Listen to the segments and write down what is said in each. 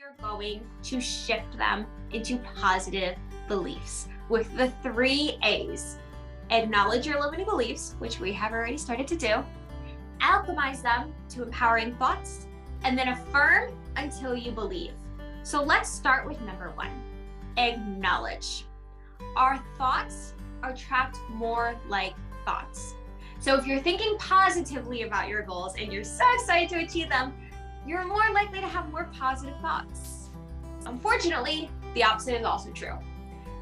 are going to shift them into positive beliefs with the 3 A's. Acknowledge your limiting beliefs, which we have already started to do. Alchemize them to empowering thoughts, and then affirm until you believe. So let's start with number 1. Acknowledge. Our thoughts attract more like thoughts. So if you're thinking positively about your goals and you're so excited to achieve them, you're more likely to have more positive thoughts. Unfortunately, the opposite is also true.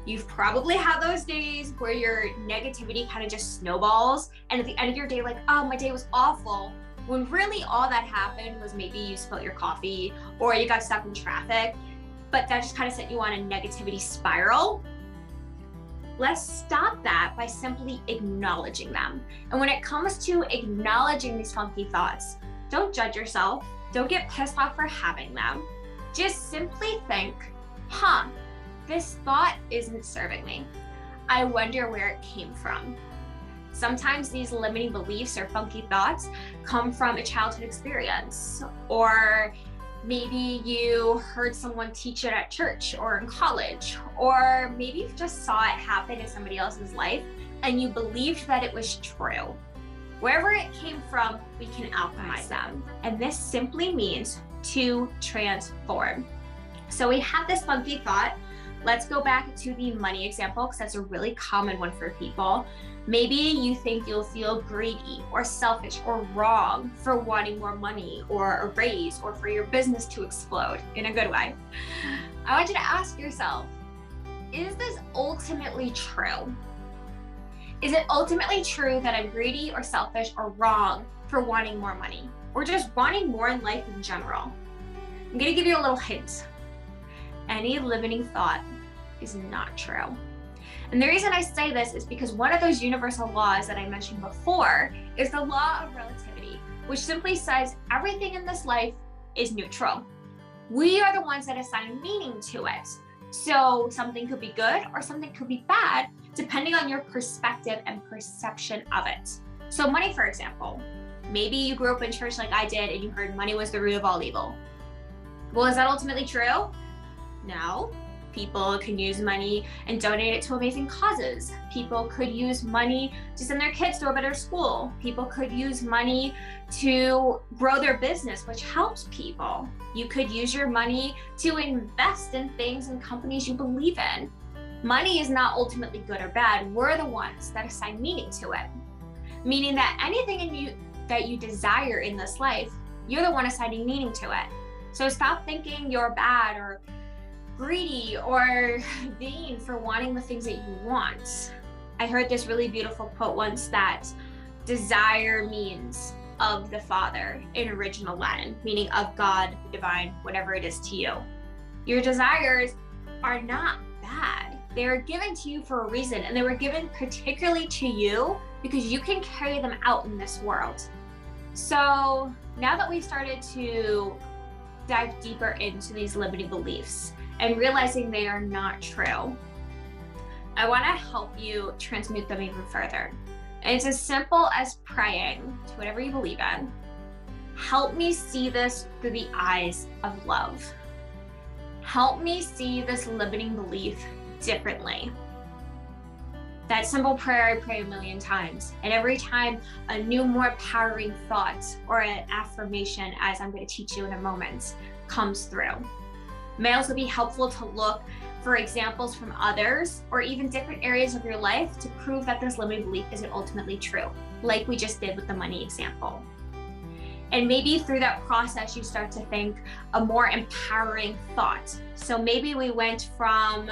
You've probably had those days where your negativity kind of just snowballs, and at the end of your day, like, oh, my day was awful, when really all that happened was maybe you spilled your coffee or you got stuck in traffic, but that just kind of sent you on a negativity spiral. Let's stop that by simply acknowledging them. And when it comes to acknowledging these funky thoughts, don't judge yourself. Don't get pissed off for having them. Just simply think, this thought isn't serving me. I wonder where it came from. Sometimes these limiting beliefs or funky thoughts come from a childhood experience, or maybe you heard someone teach it at church or in college, or maybe you just saw it happen in somebody else's life and you believed that it was true. Wherever it came from, we can alchemize them. And this simply means to transform. So we have this funky thought. Let's go back to the money example, because that's a really common one for people. Maybe you think you'll feel greedy or selfish or wrong for wanting more money or a raise or for your business to explode in a good way. I want you to ask yourself, is this ultimately true? Is it ultimately true that I'm greedy or selfish or wrong for wanting more money or just wanting more in life in general? I'm going to give you a little hint. Any limiting thought is not true. And the reason I say this is because one of those universal laws that I mentioned before is the law of relativity, which simply says everything in this life is neutral. We are the ones that assign meaning to it. So something could be good or something could be bad, depending on your perspective and perception of it. So money, for example, maybe you grew up in church like I did and you heard money was the root of all evil. Well, is that ultimately true? No. People can use money and donate it to amazing causes. People could use money to send their kids to a better school. People could use money to grow their business, which helps people. You could use your money to invest in things and companies you believe in. Money is not ultimately good or bad. We're the ones that assign meaning to it. Meaning that anything that you desire in this life, you're the one assigning meaning to it. So stop thinking you're bad or greedy or vain for wanting the things that you want. I heard this really beautiful quote once that desire means of the Father in original Latin, meaning of God, the divine, whatever it is to you. Your desires are not bad. They are given to you for a reason, and they were given particularly to you because you can carry them out in this world. So now that we've started to dive deeper into these limiting beliefs and realizing they are not true, I want to help you transmute them even further. And it's as simple as praying to whatever you believe in. Help me see this through the eyes of love. Help me see this limiting belief differently. That simple prayer I pray a million times. And every time a new, more empowering thought or an affirmation, as I'm going to teach you in a moment, comes through. It may also be helpful to look for examples from others or even different areas of your life to prove that this limiting belief isn't ultimately true, like we just did with the money example. And maybe through that process, you start to think a more empowering thought. So maybe we went from,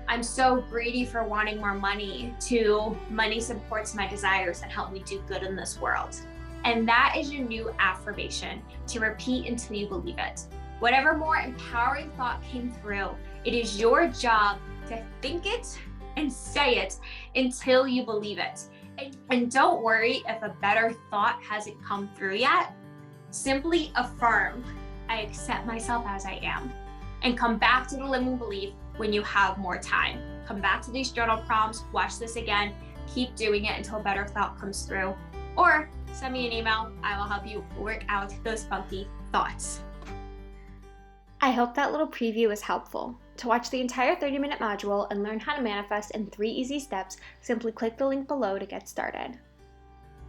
I'm so greedy for wanting more money, to money supports my desires and help me do good in this world. And that is your new affirmation to repeat until you believe it. Whatever more empowering thought came through, it is your job to think it and say it until you believe it. And don't worry if a better thought hasn't come through yet. Simply affirm, I accept myself as I am. And come back to the limiting belief when you have more time. Come back to these journal prompts, watch this again, keep doing it until a better thought comes through. Or send me an email, I will help you work out those funky thoughts. I hope that little preview was helpful. To watch the entire 30-minute module and learn how to manifest in 3 easy steps, simply click the link below to get started.